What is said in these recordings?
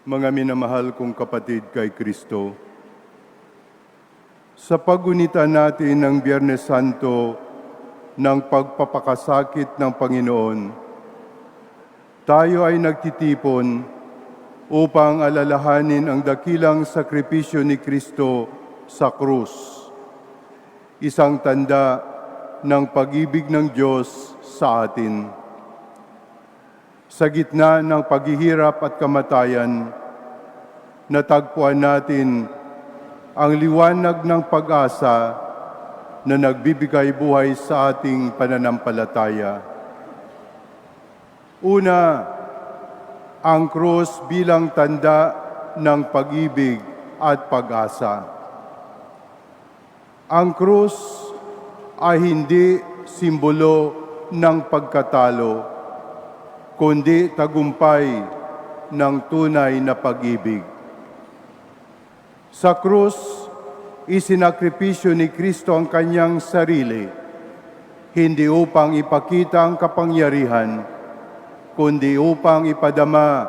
Mga minamahal kong kapatid kay Kristo, sa paggunita natin ng Biyernes Santo ng pagpapakasakit ng Panginoon, tayo ay nagtitipon upang alalahanin ang dakilang sakripisyo ni Kristo sa krus, isang tanda ng pag-ibig ng Diyos sa atin. Sa gitna ng paghihirap at kamatayan, natagpuan natin ang liwanag ng pag-asa na nagbibigay buhay sa ating pananampalataya. Una, ang krus bilang tanda ng pag-ibig at pag-asa. Ang krus ay hindi simbolo ng pagkatalo, kundi tagumpay ng tunay na pag-ibig. Sa krus, isinakripisyo ni Kristo ang kanyang sarili, hindi upang ipakita ang kapangyarihan, kundi upang ipadama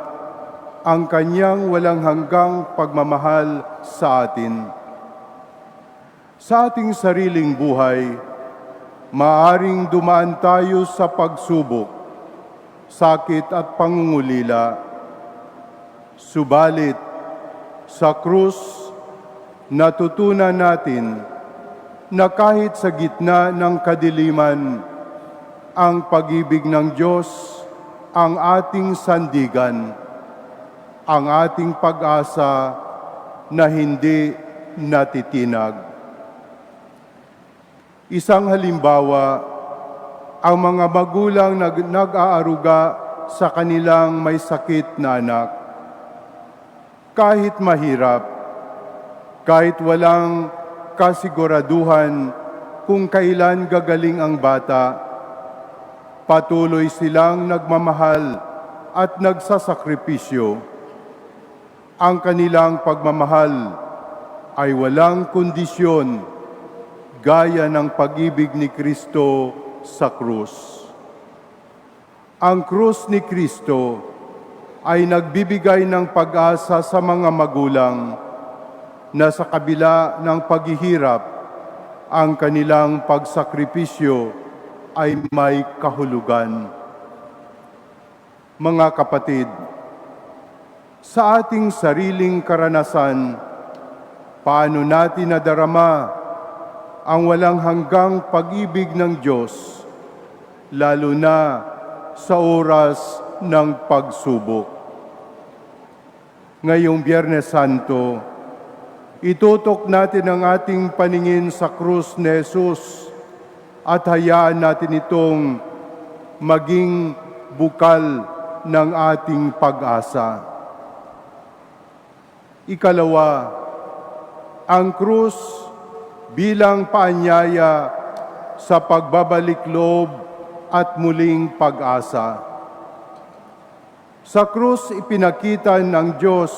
ang kanyang walang hanggang pagmamahal sa atin. Sa ating sariling buhay, maaring dumaan tayo sa pagsubok, sakit at pangungulila. Subalit, sa krus, natutunan natin na kahit sa gitna ng kadiliman, ang pag-ibig ng Diyos ang ating sandigan, ang ating pag-asa na hindi natitinag. Isang halimbawa, ang mga magulang nag-aaruga sa kanilang may sakit na anak. Kahit mahirap, kahit walang kasiguraduhan kung kailan gagaling ang bata, patuloy silang nagmamahal at nagsasakripisyo. Ang kanilang pagmamahal ay walang kondisyon, gaya ng pag-ibig ni Kristo sa krus. Ang krus ni Kristo ay nagbibigay ng pag-asa sa mga magulang na sa kabila ng paghihirap, ang kanilang pagsakripisyo ay may kahulugan. Mga kapatid, sa ating sariling karanasan, paano natin nadarama ang walang hanggang pag-ibig ng Diyos, lalo na sa oras ng pagsubok? Ngayong Biyernes Santo, itutok natin ang ating paningin sa krus ni Jesus at hayaan natin itong maging bukal ng ating pag-asa. Ikalawa, ang krus bilang paanyaya sa pagbabalik loob at muling pag-asa. Sa krus ipinakita ng Diyos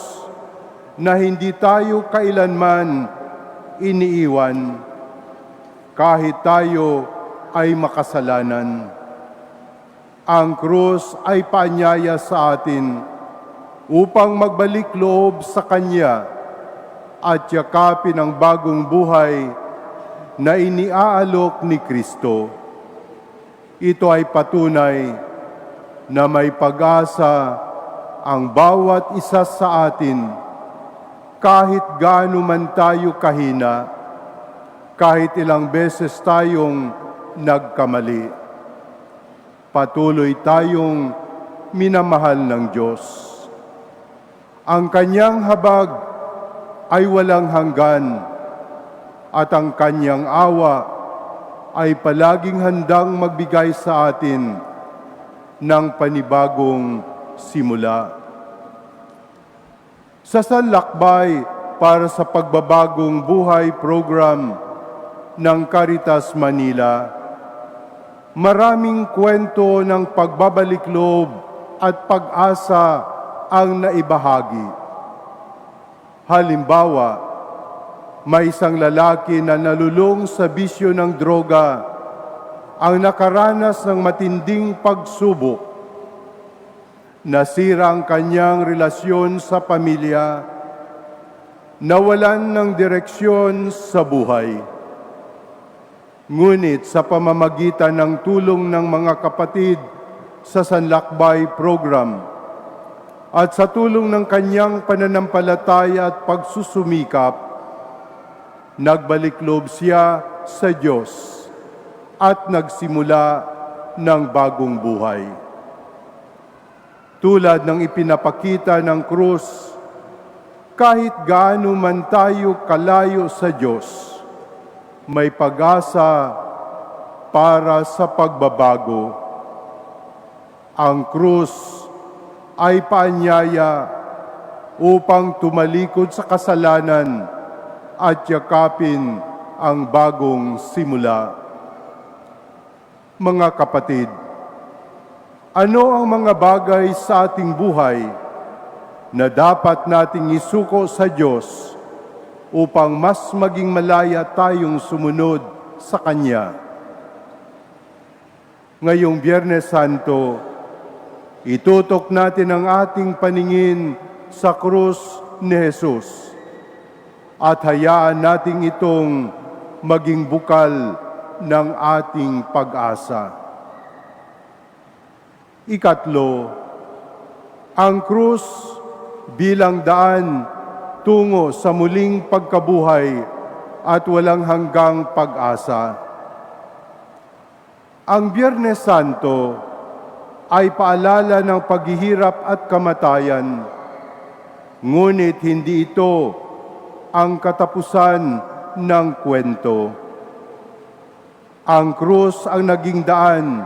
na hindi tayo kailanman iniiwan kahit tayo ay makasalanan. Ang krus ay paanyaya sa atin upang magbalik loob sa Kanya at yakapin ang bagong buhay na iniaalok ni Kristo. Ito ay patunay na may pag-asa ang bawat isa sa atin, kahit gaano man tayo kahina, kahit ilang beses tayong nagkamali. Patuloy tayong minamahal ng Diyos. Ang Kanyang habag ay walang hanggan, at ang Kanyang awa ay palaging handang magbigay sa atin ng panibagong simula. Sa Salakbay para sa Pagbabagong Buhay program ng Caritas Manila, maraming kwento ng pagbabalik loob at pag-asa ang naibahagi. Halimbawa, may isang lalaki na nalulung sa bisyo ng droga ang nakaranas ng matinding pagsubok. nasira ang kanyang relasyon sa pamilya, nawalan ng direksyon sa buhay. Ngunit sa pamamagitan ng tulong ng mga kapatid sa Sanlakbay Program at sa tulong ng kanyang pananampalataya at pagsusumikap, nagbalik loob siya sa Diyos at nagsimula ng bagong buhay. Tulad ng ipinapakita ng krus, kahit gaano man tayo kalayo sa Diyos, may pag-asa para sa pagbabago. Ang krus ay paanyaya upang tumalikod sa kasalanan at yakapin ang bagong simula. Mga kapatid, ano ang mga bagay sa ating buhay na dapat nating isuko sa Diyos upang mas maging malaya tayong sumunod sa Kanya? Ngayong Biyernes Santo, itutok natin ang ating paningin sa krus ni Jesus at hayaan natin itong maging bukal ng ating pag-asa. Ikatlo, ang krus bilang daan tungo sa muling pagkabuhay at walang hanggang pag-asa. Ang Biyernes Santo ay paalala ng paghihirap at kamatayan, ngunit hindi ito ang katapusan ng kwento. Ang krus ang naging daan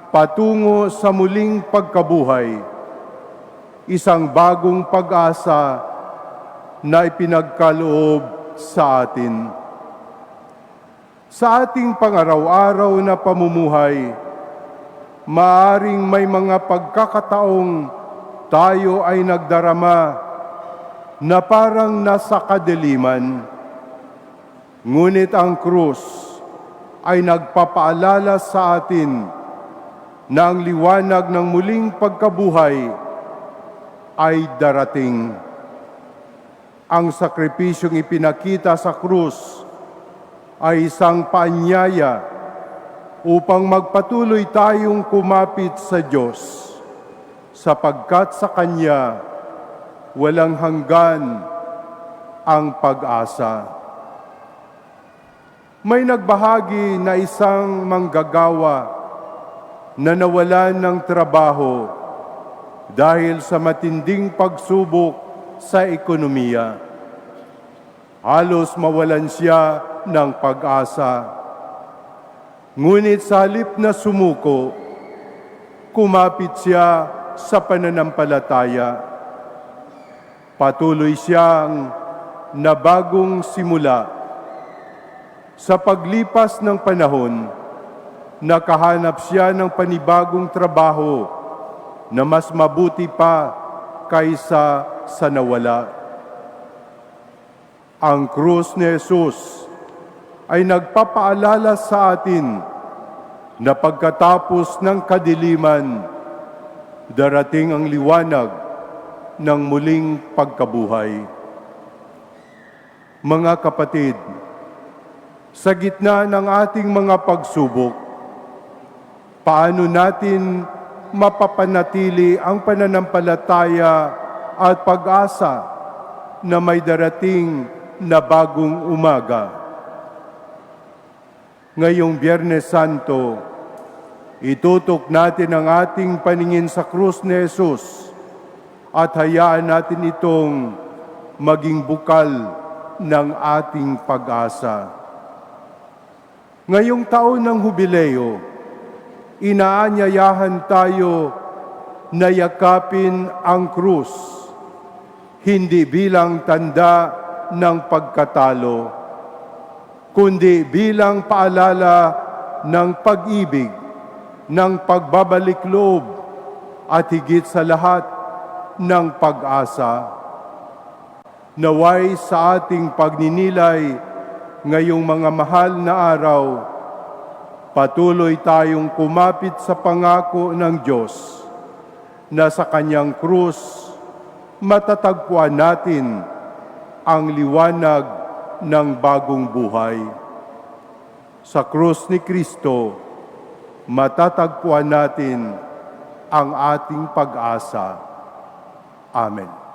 patungo sa muling pagkabuhay, isang bagong pag-asa na ipinagkaloob sa atin. Sa ating pangaraw-araw na pamumuhay, maaring may mga pagkakataong tayo ay nagdarama na parang nasa kadiliman. Ngunit ang krus ay nagpapaalala sa atin na ang liwanag ng muling pagkabuhay ay darating. Ang sakripisyong ipinakita sa krus ay isang paanyaya upang magpatuloy tayong kumapit sa Diyos, sapagkat sa Kanya walang hanggan ang pag-asa. May nagbahagi na isang manggagawa na nawalan ng trabaho dahil sa matinding pagsubok sa ekonomiya. Halos mawalan siya ng pag-asa. Ngunit sa halip na sumuko, kumapit siya sa pananampalataya. Patuloy siyang nabagong simula. Sa paglipas ng panahon, nakahanap siya ng panibagong trabaho na mas mabuti pa kaysa sa nawala. Ang krus ni Jesus ay nagpapaalala sa atin na pagkatapos ng kadiliman, darating ang liwanag ng muling pagkabuhay. Mga kapatid, sa gitna ng ating mga pagsubok, paano natin mapapanatili ang pananampalataya at pag-asa na may darating na bagong umaga? Ngayong Biyernes Santo, itutok natin ang ating paningin sa krus ni Jesus at hayaan natin itong maging bukal ng ating pag-asa. Ngayong taon ng Hubileo, inaanyayahan tayo na yakapin ang krus, hindi bilang tanda ng pagkatalo, kundi bilang paalala ng pag-ibig, ng pagbabalik loob, at higit sa lahat ng pag-asa. Naway sa ating pagninilay ngayong mga mahal na araw, patuloy tayong kumapit sa pangako ng Diyos na sa kanyang krus matatagpuan natin ang liwanag ng bagong buhay. Sa krus ni Kristo, matatagpuan natin ang ating pag-asa. Amen.